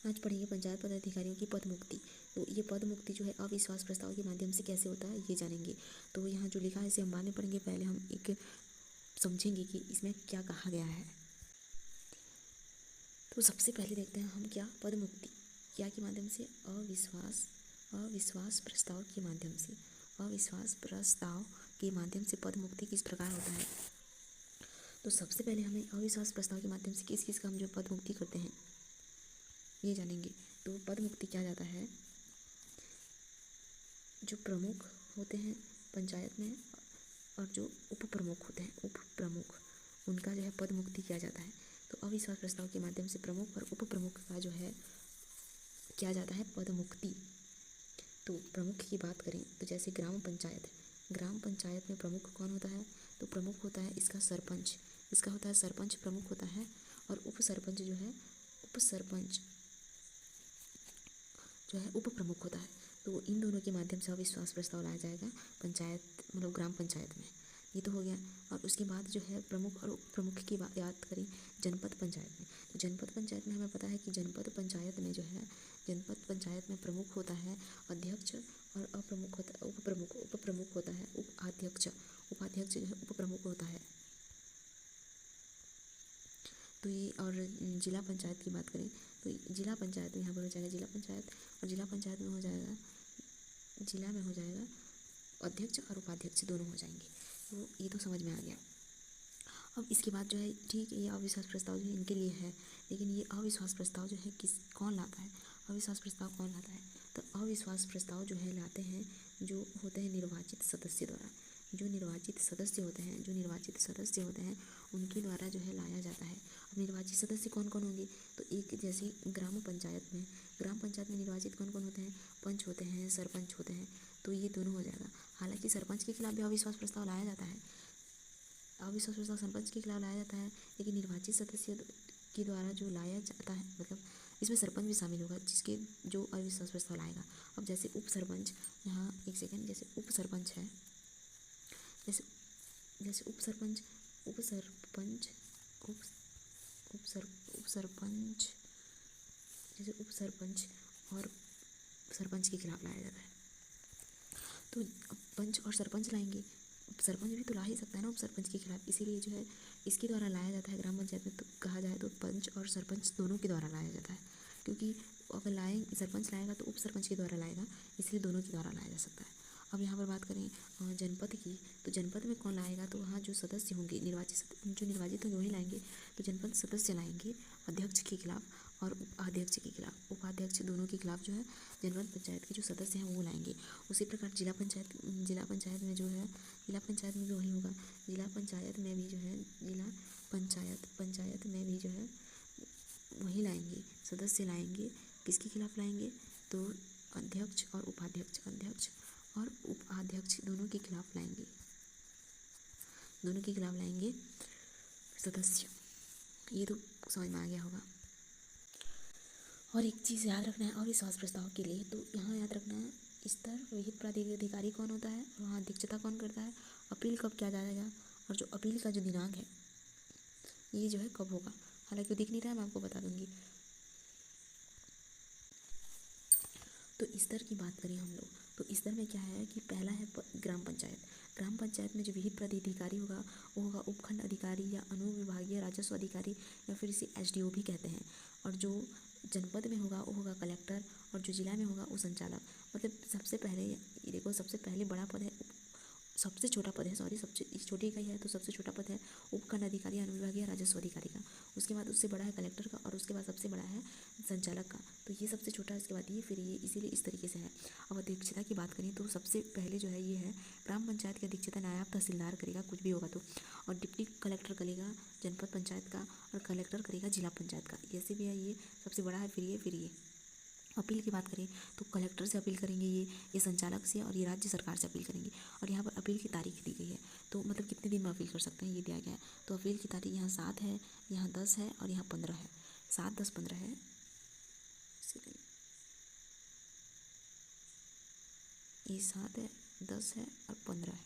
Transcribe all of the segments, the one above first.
आज पढ़ेंगे पंचायत पदाधिकारियों की पद मुक्ति। तो ये पद मुक्ति जो है अविश्वास प्रस्ताव के माध्यम से कैसे होता है ये जानेंगे। तो यहाँ जो लिखा है इसे हम बाद में पढ़ेंगे, पहले हम एक समझेंगे कि इसमें क्या कहा गया है। तो सबसे पहले देखते हैं हम क्या पद मुक्ति क्या के माध्यम से, अविश्वास प्रस्ताव के माध्यम से, अविश्वास प्रस्ताव के माध्यम से पद मुक्ति किस प्रकार होता है। तो सबसे पहले हमें अविश्वास प्रस्ताव के माध्यम से किस किस का हम जो पद मुक्ति करते हैं ये जानेंगे। तो पद मुक्ति क्या जाता है, जो प्रमुख होते हैं पंचायत में और जो उप प्रमुख होते हैं, उप प्रमुख उनका जो है पद मुक्ति किया जाता है। तो अविश्वास प्रस्ताव के माध्यम से प्रमुख और उप प्रमुख का जो है किया जाता है पद मुक्ति। तो प्रमुख की बात करें तो जैसे ग्राम पंचायत में प्रमुख कौन होता है, तो प्रमुख होता है इसका सरपंच, इसका होता है सरपंच प्रमुख होता है, और उप सरपंच जो है उप प्रमुख होता है। तो इन दोनों के माध्यम से अविश्वास प्रस्ताव लाया जाएगा पंचायत मतलब ग्राम पंचायत में। ये तो हो गया। और उसके बाद जो है प्रमुख और उप प्रमुख की बात याद करें जनपद पंचायत में। तो जनपद पंचायत में हमें पता है कि जनपद पंचायत में जो है जनपद पंचायत में प्रमुख होता है अध्यक्ष, और अप्रमुख होता है उप प्रमुख होता है उपाध्यक्ष जो है उप प्रमुख होता है। तो ये और जिला पंचायत की बात करें तो जिला पंचायत में यहाँ पर हो जाएगा जिला पंचायत, और जिला पंचायत में हो जाएगा अध्यक्ष और उपाध्यक्ष दोनों हो जाएंगे। तो ये तो समझ में आ गया। अब इसके बाद जो है ठीक है ये अविश्वास प्रस्ताव जो है इनके लिए है, लेकिन ये अविश्वास प्रस्ताव जो है कौन लाता है, अविश्वास प्रस्ताव कौन लाता है। तो अविश्वास प्रस्ताव जो है लाते हैं जो होते हैं निर्वाचित सदस्य द्वारा, जो निर्वाचित सदस्य होते हैं उनके द्वारा जो है लाया जाता है। अब निर्वाचित सदस्य कौन कौन होंगे, तो एक जैसे ग्राम पंचायत में निर्वाचित कौन कौन होते हैं, पंच होते हैं, सरपंच होते हैं। तो ये दोनों हो जाएगा। हालांकि सरपंच के खिलाफ भी अविश्वास प्रस्ताव लाया जाता है, अविश्वास प्रस्ताव सरपंच के खिलाफ लाया जाता है, लेकिन निर्वाचित सदस्य के द्वारा जो लाया जाता है मतलब इसमें सरपंच भी शामिल होगा जिसके जो अविश्वास प्रस्ताव लाएगा। अब जैसे उप सरपंच, यहाँ एक सेकेंड, जैसे उप सरपंच है, जैसे उप सरपंच जैसे उप सरपंच और सरपंच के खिलाफ लाया जाता है। तो पंच और सरपंच लाएंगे, सरपंच भी तो ला ही सकता है ना उप सरपंच के खिलाफ, इसीलिए जो है इसके द्वारा लाया जाता है ग्राम पंचायत में। तो कहा जाए तो पंच और सरपंच दोनों के द्वारा लाया जाता है, क्योंकि अगर सरपंच लाएगा तो उप सरपंच के द्वारा लाएगा, इसलिए दोनों के द्वारा लाया जा सकता है। अब यहाँ पर बात करें जनपद की, तो जनपद में कौन लाएगा, तो वहाँ जो सदस्य होंगे जो निर्वाचित होंगे वही लाएंगे। तो जनपद सदस्य लाएंगे अध्यक्ष के खिलाफ और उपाध्यक्ष के खिलाफ, उपाध्यक्ष दोनों के खिलाफ जो है जनपद पंचायत के जो सदस्य हैं वो लाएंगे। उसी प्रकार जिला पंचायत में जो है जिला पंचायत में भी वही होगा। जिला पंचायत में भी जो है वही लाएंगे, सदस्य लाएंगे। किसके खिलाफ लाएंगे, तो अध्यक्ष और उपाध्यक्ष दोनों के खिलाफ लाएंगे सदस्य। ये तो समझ में आ गया होगा। और एक चीज़ याद रखना है अविश्वास प्रस्ताव के लिए, तो यहाँ याद रखना है स्तर विहित प्राधिकारी कौन होता है, वहाँ अध्यक्षता कौन करता है, अपील कब किया जाएगा, और जो अपील का जो दिनांक है ये जो है कब होगा। हालांकि दिख नहीं रहा है, मैं आपको बता दूंगी। तो स्तर की बात करें हम लोग, तो स्तर में क्या है कि पहला है ग्राम पंचायत में जो विहित प्राधिकारी होगा वो होगा उपखंड अधिकारी या अनुविभागीय राजस्व अधिकारी, या फिर इसे एसडीओ भी कहते हैं। और जो जनपद में होगा वो होगा कलेक्टर, और जो जिला में होगा वो संचालक। मतलब सबसे पहले बड़ा पद है, सबसे छोटा पद है, सबसे छोटी इकाई है तो सबसे छोटा पद है उपखंड अधिकारी अनुविभागीय राजस्व अधिकारी का। उसके बाद उससे बड़ा है कलेक्टर का, और उसके बाद सबसे बड़ा है संचालक का। तो ये सबसे छोटा है, इसके बाद ये, फिर ये, इसीलिए इस तरीके से है। अब अध्यक्षता की बात करें तो सबसे पहले जो है ये है ग्राम पंचायत की अध्यक्षता नायब तहसीलदार करेगा कुछ भी होगा तो, और डिप्टी कलेक्टर करेगा जनपद पंचायत का, और कलेक्टर करेगा जिला पंचायत का। ऐसे भी है, ये सबसे बड़ा है, फिर ये। अपील की बात करें तो कलेक्टर से अपील करेंगे ये संचालक से, और ये राज्य सरकार से अपील करेंगे। और यहाँ पर अपील की तारीख दी गई है, तो मतलब कितने दिन में अपील कर सकते हैं ये दिया गया है। तो अपील की तारीख यहाँ 7 है, यहाँ 10 है, और यहाँ 15 है। 7, 10, 15 है, ये 7 है, 10 है और 15 है।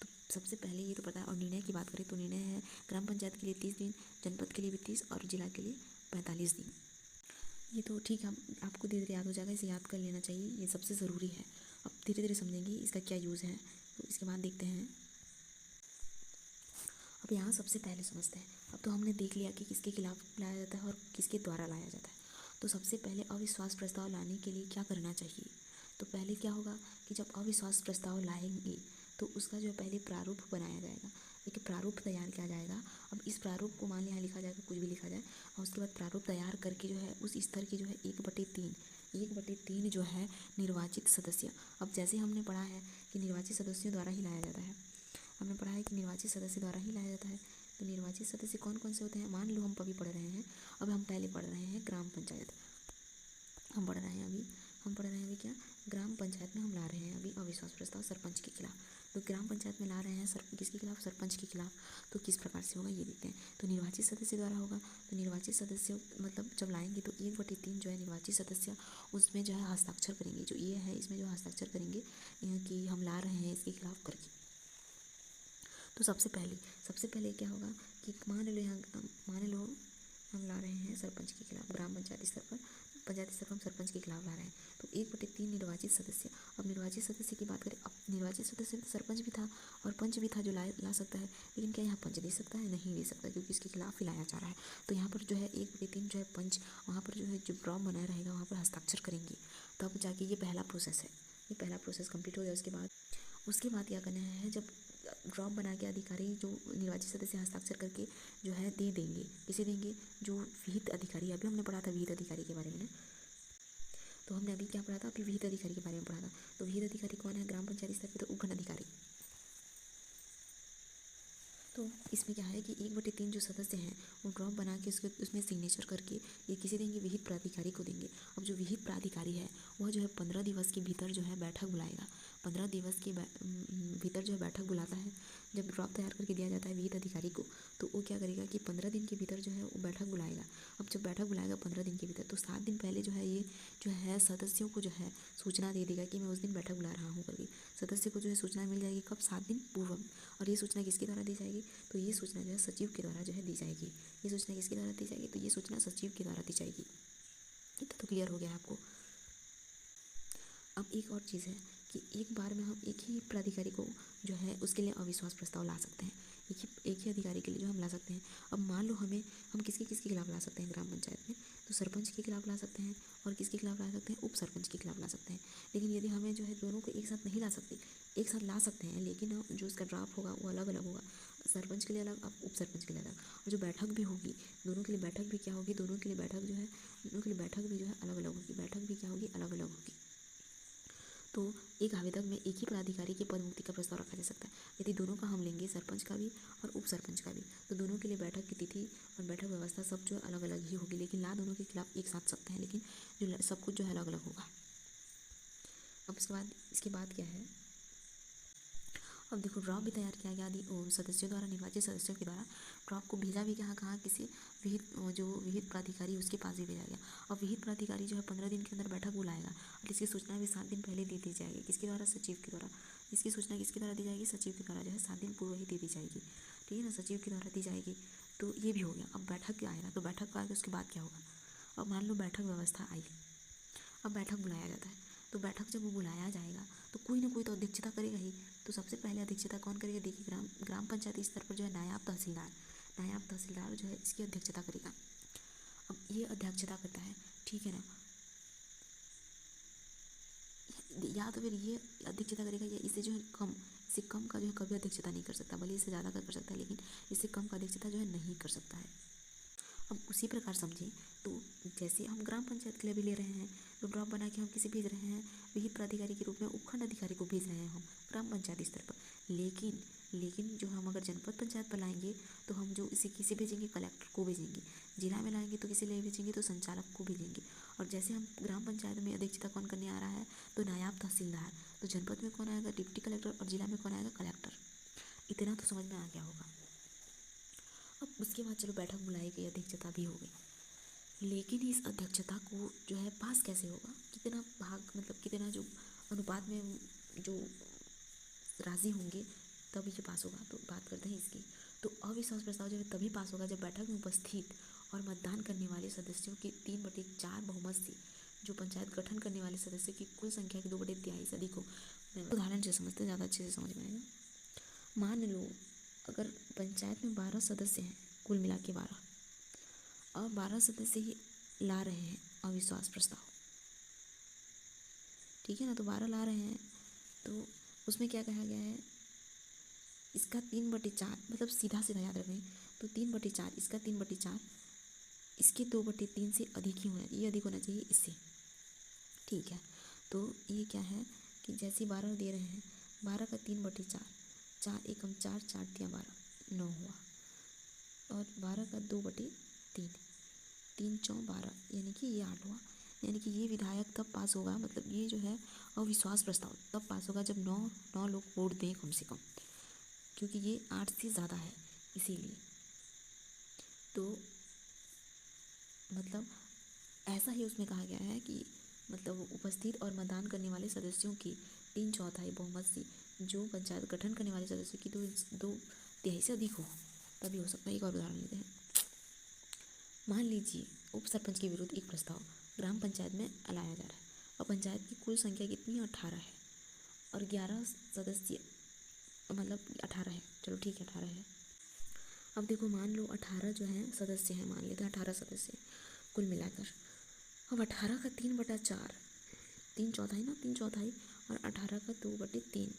तो सबसे पहले ये तो पता है। और निर्णय की बात करें तो निर्णय है ग्राम पंचायत के लिए 30 दिन, जनपद के लिए भी 30, और जिला के लिए 45 दिन। ये तो ठीक है, आपको धीरे धीरे याद हो जाएगा, इसे याद कर लेना चाहिए, ये सबसे ज़रूरी है। अब धीरे धीरे समझेंगे इसका क्या यूज़ है, तो इसके बाद देखते हैं। अब यहाँ सबसे पहले समझते हैं। अब तो हमने देख लिया कि किसके खिलाफ लाया जाता है और किसके द्वारा लाया जाता है। तो सबसे पहले अविश्वास प्रस्ताव लाने के लिए क्या करना चाहिए? तो पहले क्या होगा कि जब अविश्वास प्रस्ताव लाएंगे तो उसका जो पहले प्रारूप बनाया जाएगा, एक प्रारूप तैयार किया जाएगा। अब इस प्रारूप को मान लिया लिखा जाएगा, कुछ भी लिखा जाए, और उसके बाद प्रारूप तैयार करके जो है उस स्तर की जो है 1/3 जो है निर्वाचित सदस्य। अब जैसे हमने पढ़ा है कि निर्वाचित सदस्यों द्वारा ही लाया जाता है, हमने पढ़ा है कि निर्वाचित सदस्य द्वारा ही लाया जाता है। तो निर्वाचित सदस्य कौन कौन से होते हैं, मान लो हम अभी पढ़ रहे हैं, अब हम पहले पढ़ रहे हैं ग्राम पंचायत। हम पढ़ रहे हैं अभी क्या, ग्राम पंचायत में हम ला रहे हैं अभी अविश्वास प्रस्ताव सरपंच के खिलाफ। तो ग्राम पंचायत में ला रहे हैं किसके खिलाफ, सरपंच के खिलाफ। तो किस प्रकार से होगा ये देखते हैं। तो निर्वाचित सदस्य द्वारा होगा, तो निर्वाचित सदस्य मतलब जब लाएंगे तो 1/3 जो है निर्वाचित सदस्य उसमें जो है हस्ताक्षर करेंगे, जो ये है इसमें जो हस्ताक्षर करेंगे कि हम ला रहे हैं इसके खिलाफ करके। तो सबसे पहले क्या होगा कि मान लो हम ला रहे हैं सरपंच के खिलाफ, ग्राम पंचायत स्तर पर, पंचायत स्तर पर हम सरपंच के खिलाफ ला रहे हैं। तो 1/3 निर्वाचित सदस्य। अब निर्वाचित सदस्य की बात करें, अब निर्वाचित सदस्य में सरपंच भी था और पंच भी था जो ला सकता है, लेकिन क्या यहाँ पंच दे सकता है, नहीं दे सकता, क्योंकि इसके खिलाफ ही लाया जा रहा है। तो यहाँ पर जो है 1/3 जो है पंच, वहाँ पर जो है जो ड्रॉप बनाया रहेगा वहाँ पर हस्ताक्षर करेंगे, तब जाके ये पहला प्रोसेस है। ये पहला प्रोसेस कंप्लीट हो गया। उसके बाद क्या करना है, जब ड्रॉप बना के अधिकारी जो निर्वाचित सदस्य हस्ताक्षर करके जो है दे देंगे, किसे देंगे, जो विहित अधिकारी, अभी हमने पढ़ा था विहित अधिकारी के बारे में ना, तो हमने अभी क्या पढ़ा था, अभी विहित अधिकारी के बारे में पढ़ा था। तो विहित अधिकारी कौन है, ग्राम पंचायत स्तर पर तो उपखंड अधिकारी। तो इसमें क्या है कि 1/3 जो सदस्य हैं वो ड्रॉप बना के उसमें सिग्नेचर करके ये किसे देंगे, विहित प्राधिकारी को देंगे। अब जो विहित प्राधिकारी है वह जो है 15 दिवस के भीतर जो है बैठक बुलाएगा। 15 दिवस के भीतर जो है बैठक बुलाता है। जब ड्रॉप तैयार करके दिया जाता है विहित अधिकारी को, तो वो क्या करेगा कि 15 दिन के भीतर जो है वो बैठक बुलाएगा। अब जब बैठक बुलाएगा 15 दिन के भीतर, तो 7 दिन पहले जो है ये जो है सदस्यों को जो है सूचना दे देगा कि मैं उस दिन बैठक बुला रहा हूँ करके। सदस्य को जो है सूचना मिल जाएगी कब, 7 दिन पूर्व। और ये सूचना किसके द्वारा दी जाएगी, तो ये सूचना जो है सचिव के द्वारा जो है दी जाएगी। ये सूचना किसके द्वारा दी जाएगी, तो ये सूचना सचिव के द्वारा दी जाएगी। इतना तो क्लियर हो गया आपको। अब एक और चीज़ है कि एक बार में हम एक ही प्राधिकारी को जो है उसके लिए अविश्वास प्रस्ताव ला सकते हैं, एक ही अधिकारी के लिए जो हम ला सकते हैं। अब मान लो हम किसके किसके खिलाफ ला सकते हैं ग्राम पंचायत में, तो सरपंच के खिलाफ ला सकते हैं और किसके खिलाफ ला सकते हैं, उप सरपंच के खिलाफ ला सकते हैं। लेकिन यदि हमें जो है दोनों को एक साथ नहीं ला सकते, एक साथ ला सकते हैं, लेकिन जो उसका ड्राफ्ट होगा वो अलग अलग होगा, सरपंच के लिए अलग, अब उप सरपंच के लिए अलग। और जो बैठक भी होगी दोनों के लिए, बैठक भी क्या होगी, दोनों के लिए बैठक जो है, दोनों के लिए बैठक भी जो है अलग अलग होगी, बैठक भी क्या होगी, अलग अलग होगी। तो एक आवेदक में एक ही पदाधिकारी की पद मुक्ति का प्रस्ताव रखा जा सकता है। यदि दोनों का हम लेंगे, सरपंच का भी और उप सरपंच का भी, तो दोनों के लिए बैठक की तिथि और बैठक व्यवस्था सब जो अलग अलग ही होगी, लेकिन ला दोनों के खिलाफ एक साथ सकते हैं, लेकिन जो सब कुछ जो है अलग अलग होगा। अब इसके बाद क्या है, अब देखो ड्रॉप भी तैयार किया गया सदस्यों द्वारा, निर्वाचित सदस्यों के द्वारा। ड्रॉप को भेजा भी कहाँ किसी विहित प्राधिकारी उसके पास भी भेजा गया। और विहित प्राधिकारी जो है 15 दिन के अंदर बैठक बुलाएगा और इसकी सूचना भी 7 दिन पहले दे दी जाएगी, किसके द्वारा, सचिव के द्वारा। इसकी सूचना किसके द्वारा दी जाएगी, सचिव के द्वारा जो है 7 दिन पूर्व ही दे दी जाएगी, ठीक है ना, सचिव के द्वारा दी जाएगी। तो ये भी हो गया। अब बैठक आएगा, तो बैठक आएगा उसके बाद क्या होगा, अब मान लो बैठक व्यवस्था आई, अब बैठक बुलाया जाता है। तो बैठक जब वो बुलाया जाएगा तो कोई ना कोई तो अध्यक्षता करेगा ही। तो सबसे पहले अध्यक्षता कौन करेगा, देखिए ग्राम पंचायत स्तर पर जो है नायब तहसीलदार जो है इसकी अध्यक्षता करेगा। अब ये अध्यक्षता करता है, ठीक है ना, या तो फिर ये अध्यक्षता करेगा या इससे जो है इससे कम का जो है कभी अध्यक्षता नहीं कर सकता, भले इससे ज़्यादा कर सकता है, लेकिन इससे कम का अध्यक्षता जो है नहीं कर सकता है। अब उसी प्रकार समझें तो जैसे हम ग्राम पंचायत के लिए भी ले रहे हैं, तो ड्रॉप बना के हम किसे भेज रहे हैं, विहित प्राधिकारी के रूप में उपखंड अधिकारी को भेज रहे हैं हम ग्राम पंचायत स्तर पर। लेकिन जो हम अगर जनपद पंचायत पर लाएंगे तो हम जो इसे किसे भेजेंगे, कलेक्टर को भेजेंगे। जिला में लाएंगे तो किसे ले भेजेंगे, तो संचालक को भेजेंगे। और जैसे हम ग्राम पंचायत में अध्यक्षता कौन करने आ रहा है, तो नायब तहसीलदार। तो जनपद में कौन आएगा, डिप्टी कलेक्टर, और जिला में कौन आएगा, कलेक्टर। इतना तो समझ में आ गया होगा। अब उसके बाद चलो बैठक बुलाई गई, अध्यक्षता भी हो गई, लेकिन इस अध्यक्षता को जो है पास कैसे होगा, कितना भाग मतलब कितना जो अनुपात में जो राज़ी होंगे तभी ये पास होगा। तो बात करते हैं इसकी। तो अविश्वास प्रस्ताव जो है तभी पास होगा जब बैठक में उपस्थित और मतदान करने वाले सदस्यों की 3/4 बहुमत से जो पंचायत गठन करने वाले सदस्यों की कुल संख्या की 2/3 से अधिक हो। उदाहरण से समझते ज़्यादा अच्छे से समझ में आएगा। मान लो अगर पंचायत में 12 सदस्य हैं, कुल मिला के 12, और 12 सदस्य ही ला रहे हैं अविश्वास प्रस्ताव, ठीक है ना। तो 12 ला रहे हैं तो उसमें क्या कहा गया है, इसका 3/4 मतलब सीधा सीधा याद रखें तो 3/4, इसका 3/4, इसके 2/3 से अधिक ही होना, ये अधिक होना चाहिए इससे, ठीक है। तो ये क्या है कि जैसे 12 दे रहे हैं, 12 का 3/4, 4 एकम 4, 4 तिया 12, 9 हुआ, और 12 का 2/3, 3 चौं 12, यानी कि ये 8 हुआ। यानी कि ये विधायक तब पास होगा, मतलब ये जो है अविश्वास प्रस्ताव तब पास होगा जब 9 लोग वोट दें कम से कम, क्योंकि ये 8 से ज़्यादा है इसीलिए। तो मतलब ऐसा ही उसमें कहा गया है कि मतलब उपस्थित और मतदान करने वाले सदस्यों की 3/4 बहुमत से जो पंचायत गठन करने वाले सदस्यों की 2/3 से अधिक हो, तभी हो सकता है। एक और उदाहरण लेते हैं। मान लीजिए उप सरपंच के विरुद्ध एक प्रस्ताव ग्राम पंचायत में लाया जा रहा है और पंचायत की कुल संख्या कितनी है, 18 है, और 11 सदस्य, मतलब 18 है, चलो ठीक है 18 है। अब देखो मान लो 18 जो है सदस्य हैं, मान लेते हैं 18 सदस्य कुल मिलाकर। अब 18 का 3/4, 3/4 ना, 3/4, और 18 का 2/3,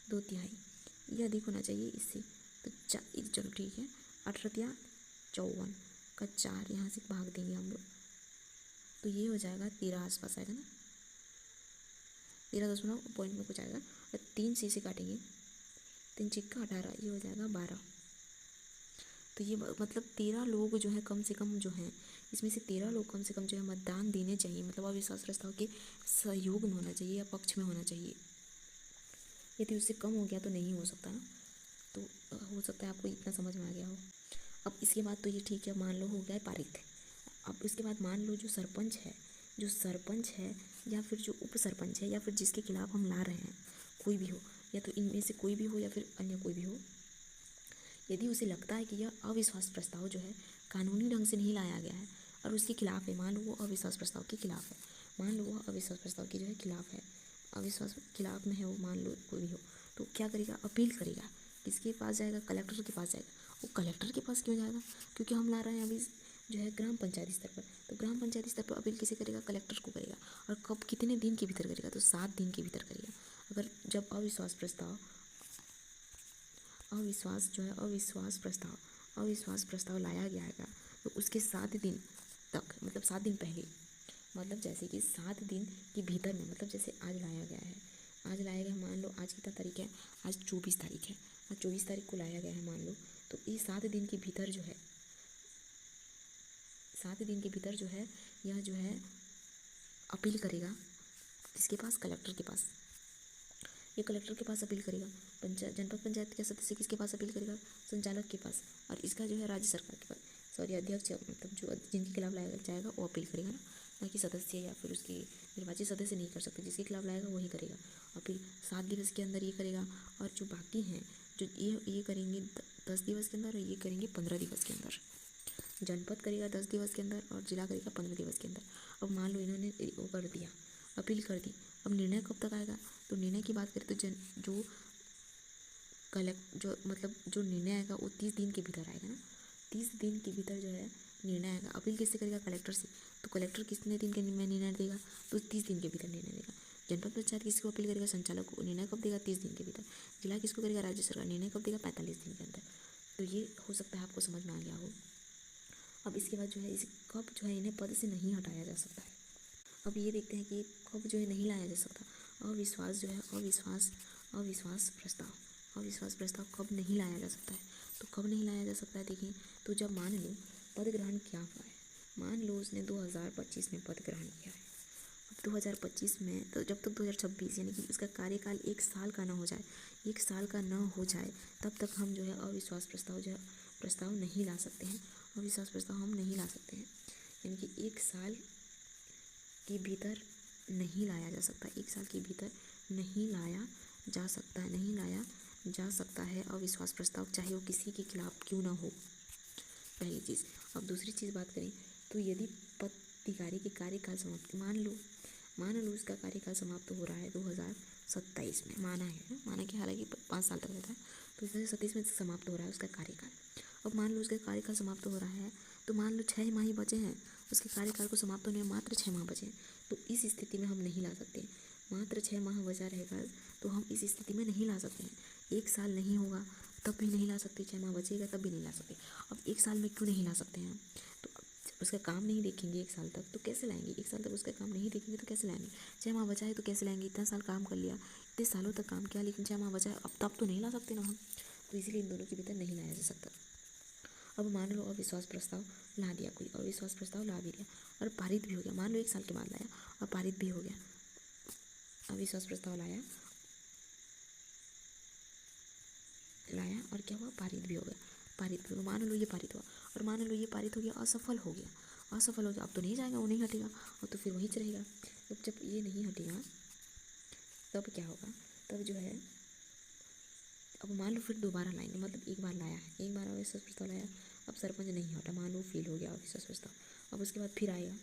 2/3, ये अधिक होना चाहिए इससे। तो चलो ठीक है, 18 54 का 4 यहाँ से भाग देंगे हम लोग, तो ये हो जाएगा 13 आसपास आएगा ना, 13 दशमलव पॉइंट में कुछ आएगा, और 3 से काटेंगे, 3 चिक्का 18, ये हो जाएगा 12। तो ये मतलब 13 लोग जो है कम से कम जो हैं, इसमें से 13 लोग कम से कम जो है मतदान देने चाहिए, मतलब अविश्वास प्रस्ताव के सहयोग में होना चाहिए या पक्ष में होना चाहिए। यदि उससे कम हो गया तो नहीं हो सकता ना। तो हो सकता है आपको इतना समझ में आ गया हो। अब इसके बाद तो ये ठीक है, मान लो हो गया पारित। अब इसके बाद मान लो जो सरपंच है या फिर जो उप सरपंच है या फिर जिसके खिलाफ हम ला रहे हैं, कोई भी हो, या तो इनमें से कोई भी हो या फिर अन्य कोई भी हो, यदि उसे लगता है कि यह अविश्वास प्रस्ताव जो है कानूनी ढंग से नहीं लाया गया है और उसके खिलाफ है, मान लो वो अविश्वास प्रस्ताव के खिलाफ है, मान लो वो अविश्वास प्रस्ताव के जो है खिलाफ है, अविश्वास खिलाफ में है वो, मान लो कोई भी हो, तो क्या करेगा, अपील करेगा। किसके पास जाएगा, कलेक्टर के पास जाएगा। वो कलेक्टर के पास क्यों जाएगा, क्योंकि हम ला रहे हैं अभी जो है ग्राम पंचायत स्तर पर, तो ग्राम पंचायत स्तर पर अपील किसे करेगा, कलेक्टर को करेगा। और कब, कितने दिन के भीतर करेगा, तो 7 दिन के भीतर करेगा। अगर जब अविश्वास प्रस्ताव लाया गया है तो उसके 7 दिन तक, मतलब 7 दिन पहले, मतलब जैसे कि 7 दिन के भीतर में, मतलब जैसे आज लाया गया है, मान लो आज कितना तारीख है, आज 24 तारीख है, आज 24 तारीख को लाया गया है मान लो, तो ये 7 दिन के भीतर जो है, 7 दिन के भीतर जो है यह जो है अपील करेगा किसके पास, कलेक्टर के पास। ये कलेक्टर के पास अपील करेगा। जनपद पंचायत के सदस्य किसके पास अपील करेगा, संचालक के पास, और इसका जो है राज्य सरकार के पास, सॉरी अध्यक्ष, मतलब जो जिनके खिलाफ लाया जाएगा वो अपील करेगा ना कि सदस्य या फिर उसके निर्वाचित सदस्य नहीं कर सकते, जिसके खिलाफ लाएगा वही करेगा अपील। 7 दिवस के अंदर ये करेगा, और जो बाकी हैं जो ये करेंगे 10 दिवस के अंदर, और ये करेंगे 15 दिवस के अंदर। जनपद करेगा 10 दिवस के अंदर और जिला करेगा 15 दिवस के अंदर। अब मान लो इन्होंने वो कर दिया, अपील कर दी, अब निर्णय कब तक आएगा, तो निर्णय की बात करें तो जो निर्णय आएगा वो 30 दिन के भीतर आएगा ना, 30 दिन के भीतर जो है निर्णय आएगा। अपील किससे करेगा, कलेक्टर से, तो कलेक्टर कितने दिन के में निर्णय देगा, तो 30 दिन के भीतर निर्णय देगा। जनपद पंचायत किसको अपील करेगा, संचालक को, निर्णय कब देगा, 30 दिन के भीतर। जिला किसको करेगा, राज्य सरकार, निर्णय कब देगा, 45 दिन के अंदर। तो ये हो सकता है आपको समझ में आ गया हो। अब इसके बाद जो है इसे कब जो है इन्हें पद से नहीं हटाया जा सकता है। अब ये देखते हैं कि कब जो है नहीं लाया जा सकता, अविश्वास जो है अविश्वास प्रस्ताव कब नहीं लाया जा सकता है। तो कब नहीं लाया जा सकता है, देखिए, तो जब मान लो पद ग्रहण किया हुआ है, मान लो उसने 2025 में पद ग्रहण किया है। अब 2025 में, तो जब तक 2026 यानी कि उसका कार्यकाल 1 साल का ना हो जाए, 1 साल का ना हो जाए, तब तक हम जो है अविश्वास प्रस्ताव नहीं ला सकते हैं। अविश्वास प्रस्ताव हम नहीं ला सकते हैं, यानी कि 1 साल के भीतर नहीं लाया जा सकता, 1 साल के भीतर नहीं लाया जा सकता है अविश्वास प्रस्ताव, चाहे वो किसी के खिलाफ क्यों ना हो, पहली चीज़। अब दूसरी चीज़ बात करें तो यदि पद अधिकारी के कार्यकाल समाप्ति, मान लो उसका कार्यकाल समाप्त हो रहा है 2027 में, माना कि हालांकि 5 साल तक रहता है, तो 2027 में समाप्त हो रहा है उसका कार्यकाल। अब मान लो उसका कार्यकाल समाप्त हो रहा है, तो मान लो 6 माह ही बचे हैं उसके कार्यकाल को समाप्त होने में, मात्र 6 माह बचे हैं। तो इस स्थिति में हम नहीं ला सकते, मात्र 6 माह बचा रहेगा तो हम इस स्थिति में नहीं ला सकते हैं। 1 साल नहीं होगा तब भी नहीं ला सकते, 6 माह बचेगा तब भी नहीं ला सकते। अब 1 साल में क्यों नहीं ला सकते हैं? तो जब उसका काम नहीं देखेंगे 1 साल तक तो कैसे लाएंगे? 1 साल तक उसका काम नहीं देखेंगे तो कैसे लाएंगे? 6 माह बचा है तो कैसे लाएंगे? इतना साल काम कर लिया, इतने सालों तक काम किया, लेकिन 6 माह बचा है, अब तब तो नहीं ला सकते ना हम। तो इसीलिए इन दोनों के भीतर नहीं लाया जा सकता। अब मान लो अविश्वास प्रस्ताव ला दिया, कोई अविश्वास प्रस्ताव ला भी दिया और पारित भी हो गया, मान लो 1 साल के बाद लाया और पारित भी हो गया, अविश्वास प्रस्ताव लाया और क्या हुआ? पारित भी हो गया, मान लो ये पारित हुआ और मान लो ये पारित हो गया, असफल हो गया, अब तो नहीं जाएगा, वो नहीं हटेगा और तो फिर वहीं रहेगा। जब ये नहीं हटेगा तब क्या होगा? तब जो है, अब मान लो फिर दोबारा लाएंगे, मतलब एक बार लाया है, एक बार अविश्वास प्रस्ताव लाया, अब सरपंच नहीं हटा, मान लो फेल हो गया अविश्वास प्रस्ताव, अब उसके बाद फिर आएगा,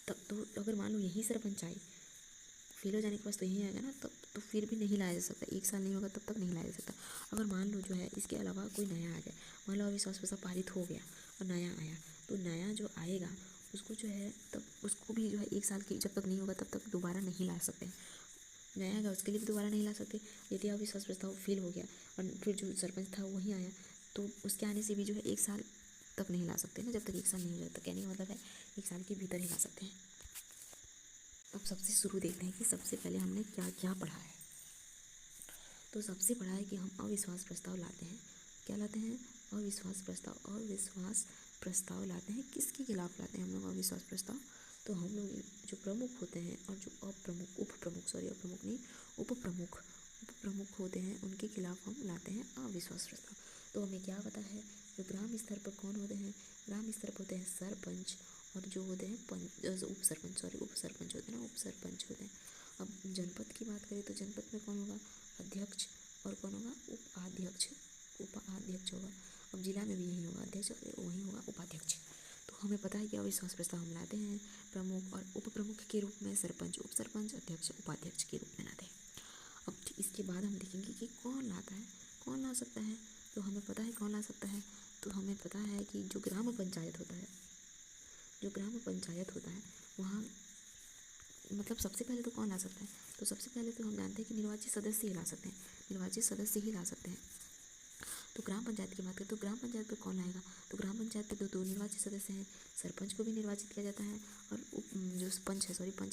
तब तो अगर मान लो यही सरपंच आए, फेल हो जाने के बाद तो यही आएगा ना, तब तो फिर भी नहीं लाया जा सकता, 1 साल नहीं होगा तब तक नहीं लाया जा सकता। अगर मान लो जो है इसके अलावा कोई नया आ जाए, मान लो अविश्वास प्रस्ताव पारित हो गया और नया आया, तो नया जो आएगा उसको जो है तब उसको भी जो है 1 साल की जब तक नहीं होगा तब तक दोबारा नहीं ला सकते हैं। नया आएगा उसके लिए भी दोबारा नहीं ला सकते। यदि अविश्वास प्रस्ताव फेल हो गया और फिर जो सरपंच था वही आया, तो उसके आने से भी जो है 1 साल तक नहीं ला सकते ना, जब तक 1 साल नहीं हो जाता। कहने का मतलब है 1 साल के भीतर ही ला सकते हैं। अब सबसे शुरू देखते हैं कि सबसे पहले हमने क्या क्या पढ़ा है। तो सबसे पढ़ा है कि हम अविश्वास प्रस्ताव लाते हैं। क्या लाते हैं? अविश्वास प्रस्ताव लाते हैं। किसके खिलाफ लाते हैं हम लोग अविश्वास प्रस्ताव? तो हम लोग जो प्रमुख होते हैं और जो उप प्रमुख होते हैं उनके खिलाफ हम लाते हैं अविश्वास प्रस्ताव। तो हमें क्या पता है, जो ग्राम स्तर पर कौन होते हैं? ग्राम स्तर पर होते हैं सरपंच और जो होते हैं उप सरपंच होते हैं। अब जनपद की बात करें तो जनपद में कौन होगा? अध्यक्ष और कौन होगा? उपाध्यक्ष होगा। अब जिला में भी यही होगा, अध्यक्ष वही होगा उपाध्यक्ष। तो हमें पता है कि अविश्वास प्रस्ताव हम लाते हैं प्रमुख और उप प्रमुख के रूप में, सरपंच, उप सरपंच, अध्यक्ष, उपाध्यक्ष के रूप में लाते हैं। अब इसके बाद हम देखेंगे कि कौन लाता है, कौन ला सकता है। तो हमें पता है कौन ला सकता है। तो हमें पता है कि जो ग्राम पंचायत होता है वहाँ मतलब सबसे पहले तो कौन ला सकता है? तो सबसे पहले तो हम जानते हैं कि निर्वाचित सदस्य ही ला सकते हैं। तो ग्राम पंचायत की बात करें तो ग्राम पंचायत पर कौन आएगा? तो ग्राम पंचायत पे दो निर्वाचित सदस्य हैं। सरपंच को भी निर्वाचित किया जाता है और जो पंच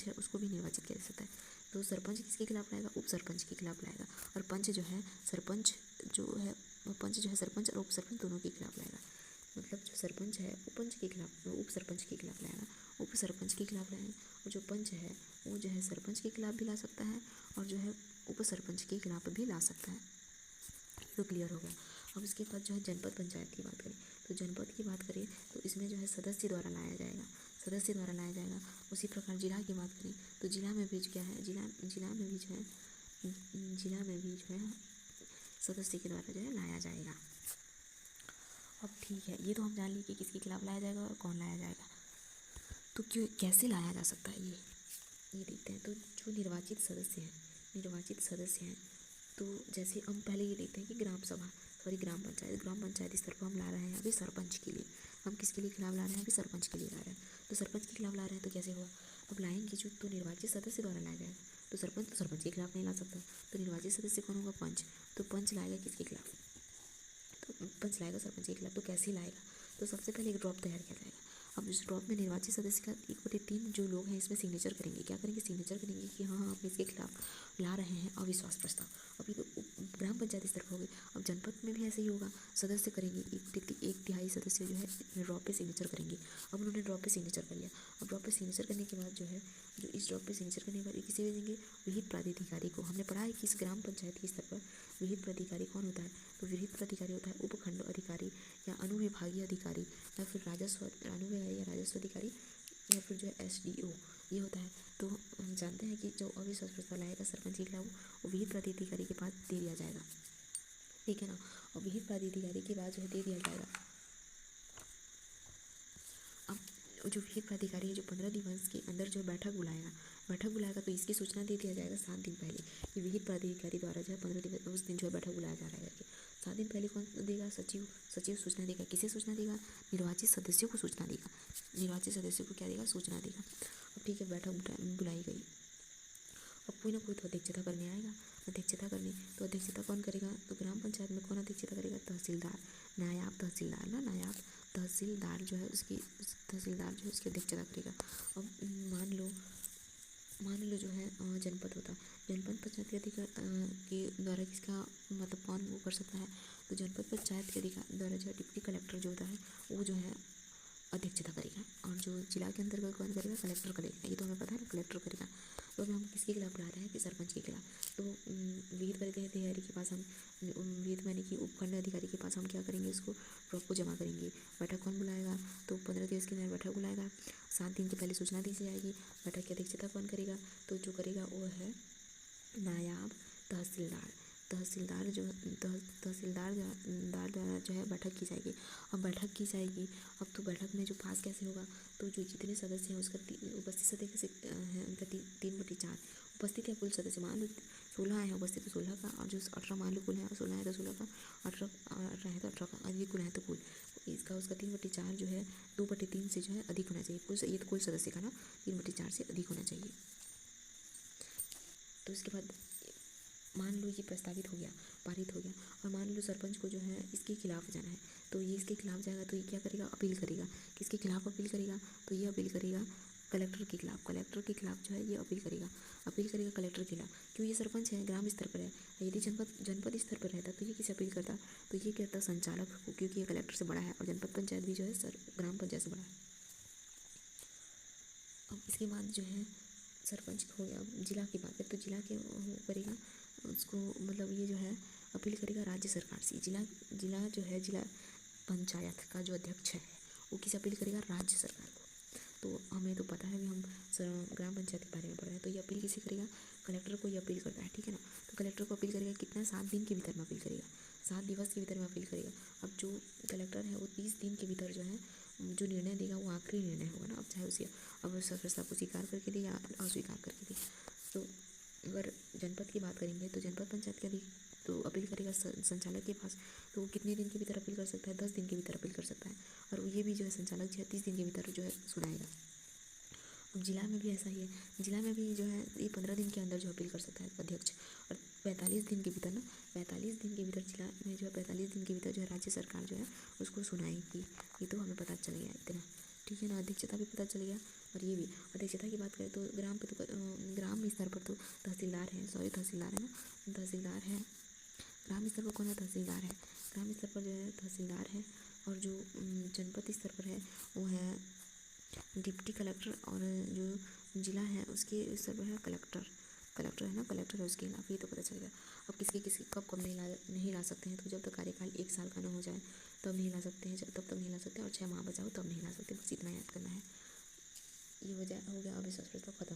है उसको भी निर्वाचित किया जा सकता है। तो सरपंच किसके खिलाफ लाएगा? उप सरपंच के खिलाफ लाएगा। और पंच जो है सरपंच और उप सरपंच दोनों के खिलाफ लाएगा। मतलब जो सरपंच है वो पंच के खिलाफ, उप सरपंच के खिलाफ लाएगा, उप सरपंच के खिलाफ लाएगा। और जो पंच है वो जो है सरपंच के खिलाफ भी ला सकता है और जो है उप सरपंच के खिलाफ भी ला सकता है। तो क्लियर हो गया। अब इसके बाद जो है जनपद पंचायत की बात करें तो इसमें जो है सदस्य द्वारा लाया जाएगा। उसी प्रकार जिला की बात करें तो जिला में भी क्या है, जिला में भी जो है सदस्य के द्वारा जो है लाया जाएगा। अब ठीक है, ये तो हम जान लिए कि किसके खिलाफ लाया जाएगा और कौन लाया जाएगा। तो कैसे लाया जा सकता है ये देखते हैं। तो जो निर्वाचित सदस्य हैं तो जैसे हम पहले ये देखते हैं कि ग्राम पंचायत स्तर पर हम ला रहे हैं अभी सरपंच के लिए। हम किसके लिए खिलाफ ला रहे हैं? अभी सरपंच के लिए ला रहे हैं। तो सरपंच के खिलाफ ला रहे हैं तो कैसे हुआ? अब लाएंगे जो तो निर्वाचित सदस्य द्वारा लाया जाएगा। तो सरपंच के खिलाफ नहीं ला सकता। तो निर्वाचित सदस्य कौन होगा? पंच। तो पंच लाएगा किसके खिलाफ? तो पंच लाएगा सरपंच के खिलाफ। तो कैसे लाएगा? तो सबसे पहले एक ड्रॉप तैयार किया जाएगा। अब इस ड्रॉप में निर्वाचित सदस्य का 1/3 जो लोग हैं इसमें सिग्नेचर करेंगे। क्या करेंगे? सिग्नेचर करेंगे कि हाँ हम इसके खिलाफ ला रहे हैं अविश्वास प्रस्ताव। अभी तो ग्राम पंचायत स्तर पर हो गए। अब जनपद में भी ऐसे ही होगा, सदस्य करेंगे, 1/3 सदस्य जो है ड्रॉप पे सिग्नेचर करेंगे। अब उन्होंने ड्रॉप पे सिग्नेचर कर लिया। अब ड्रॉप पे सिग्नेचर करने के बाद जो है इस ड्रॉप पे सिग्नेचर करने के बाद किसे भेजेंगे? विहित प्राधिकारी को। हमने पढ़ा है कि इस ग्राम पंचायत के स्तर पर विहित प्राधिकारी कौन होता है? तो विहित प्राधिकारी होता है उपखंड अधिकारी या अनुविभागीय अधिकारी या फिर राजस्व अधिकारी या फिर जो है SDO ये होता है। तो हम जानते हैं कि जो अविश्वास प्रस्ताव लाएगा सरपंच के खिलाफ वो विहित प्राधिकारी के पास दे दिया जाएगा, ठीक है ना। और विहित प्राधिकारी के बाद जो है दे दिया जाएगा जो विहित प्राधिकारी है जो 15 दिवस के अंदर जो बैठक बुलाएगा तो इसकी सूचना दे दिया जाएगा 7 दिन पहले। ये विहित प्राधिकारी द्वारा जो है 15 दिवस उस दिन जो है बैठक बुलाया जा रहा है करके 7 दिन पहले कौन देगा? सचिव सूचना देगा। किसे सूचना देगा? निर्वाचित सदस्यों को सूचना देगा। निर्वाचित सदस्यों को क्या देगा? सूचना देगा। अब ठीक है, बैठक बुलाई गई। अब कोई ना कोई तो अध्यक्षता करने आएगा। अध्यक्षता करने तो अध्यक्षता कौन करेगा? तो ग्राम पंचायत में कौन अध्यक्षता करेगा? तहसीलदार, नायाब तहसीलदार ना, नायाब तहसीलदार जो है उसकी अध्यक्षता करेगा। अब मान लो जो है जनपद होता, जनपद पंचायत के अधिकार के द्वारा किसका मतलब कौन वो कर सकता है? तो जनपद पंचायत के अधिकार द्वारा जो है डिप्टी कलेक्टर जो होता है वो जो है अध्यक्षता करेगा। और जो जिला के अंतर्गत कौन करेगा? कलेक्टर करेगा। ये तो हमें पता है ना, कलेक्टर करेगा। तो अभी हम किसके खिलाफ बुला रहे हैं? कि सरपंच के खिलाफ। तो विहित प्राधिकारी के पास हम विहित यानी कि उपखंड अधिकारी के पास हम क्या करेंगे? इसको ड्रॉप को जमा करेंगे। बैठक कौन बुलाएगा? तो 15 दिवस के अंदर बैठक बुलाएगा। 7 दिन के पहले सूचना दी जाएगी। बैठक की अध्यक्षता कौन करेगा? तो जो करेगा वो है नायाब तहसीलदार। तहसीलदार द्वारा जो है बैठक की जाएगी। अब बैठक की जाएगी, अब तो बैठक में जो पास कैसे होगा? तो जो जितने सदस्य हैं उसका उपस्थित सदस्य हैं उनका 3/4 उपस्थित है कुल सदस्य। मान लो 16 है उपस्थित, तो 16 का, और जो 18 मान लो कुल है 16 है तो 16 का, 18 है तो 18 का, अधिक कुल है तो कुल इसका उसका 3/4 जो है 2/3 से जो है अधिक होना चाहिए। कुल ये तो कुल सदस्य का ना 3/4 से अधिक होना चाहिए। तो इसके बाद मान लो ये प्रस्तावित हो गया, पारित हो गया, और मान लो सरपंच को जो है इसके खिलाफ जाना है, तो ये इसके खिलाफ जाएगा तो ये क्या करेगा? अपील करेगा। किसके खिलाफ अपील करेगा? तो ये अपील करेगा कलेक्टर के खिलाफ। कलेक्टर के खिलाफ जो है ये अपील करेगा कलेक्टर के खिलाफ। क्यों? ये सरपंच है, ग्राम स्तर पर है। यदि जनपद स्तर पर रहता तो ये किसे अपील करता? तो ये कहता संचालक को, क्योंकि ये कलेक्टर से बड़ा है और जनपद पंचायत भी जो है ग्राम पंचायत से बड़ा है। अब इसके बाद जो है सरपंच हो गया। अब जिला की बात है तो जिला के करेगा उसको, मतलब ये जो है अपील करेगा राज्य सरकार से। जिला जो है जिला पंचायत का जो अध्यक्ष है वो किसे अपील करेगा? राज्य सरकार को। तो हमें तो पता है भी, हम ग्राम पंचायत के बारे में पढ़ रहे हैं। तो ये अपील किसे करेगा? कलेक्टर को ये अपील करता है, ठीक है ना। तो कलेक्टर को अपील करेगा कितना? 7 दिन के भीतर में अपील करेगा। 7 दिवस के भीतर में अपील करेगा। अब जो कलेक्टर है वो 30 दिन के भीतर जो है जो निर्णय देगा वो आखिरी निर्णय होगा ना। अब चाहे उसे अब उस प्रस्ताव को स्वीकार करके दे या अस्वीकार करके दे। तो अगर जनपद की बात करेंगे तो जनपद पंचायत के तो अपील करेगा संचालक के पास। तो वो कितने दिन के भीतर अपील कर सकता है? 10 दिन के भीतर अपील कर सकता है। और ये भी जो है संचालक जो है 30 दिन के भीतर जो है सुनाएगा। अब जिला में भी ऐसा ही है। जिला में भी जो है ये 15 दिन के अंदर जो अपील कर सकता है अध्यक्ष, और 45 दिन के भीतर ना 45 दिन के भीतर जिला में जो है 45 दिन के भीतर जो है राज्य सरकार जो है उसको सुनाएगी। ये तो हमें पता चल गया इतना, ठीक है ना। अध्यक्षता भी पता चल गया। और ये भी अध्यक्षता की बात करें तो ग्राम स्तर पर तो तहसीलदार है, तहसीलदार है ना, तहसीलदार है। ग्राम स्तर पर कौन है? तहसीलदार है। ग्राम स्तर पर जो है तहसीलदार है। और जो जनपद स्तर पर है वो है डिप्टी कलेक्टर, और जो जिला है उसके स्तर पर है कलेक्टर है ना, कलेक्टर है उसके खिलाफ। ये तो पता चल गया। अब किसके कब नहीं ला सकते हैं? तो जब तक कार्यकाल 1 साल का ना हो जाए तब नहीं ला सकते हैं, तब तक नहीं ला सकते, और 6 माह बचाओ तब नहीं ला सकते। बस इतना याद करना है। ये हो गया अविश्वास प्रस्ताव खत्म।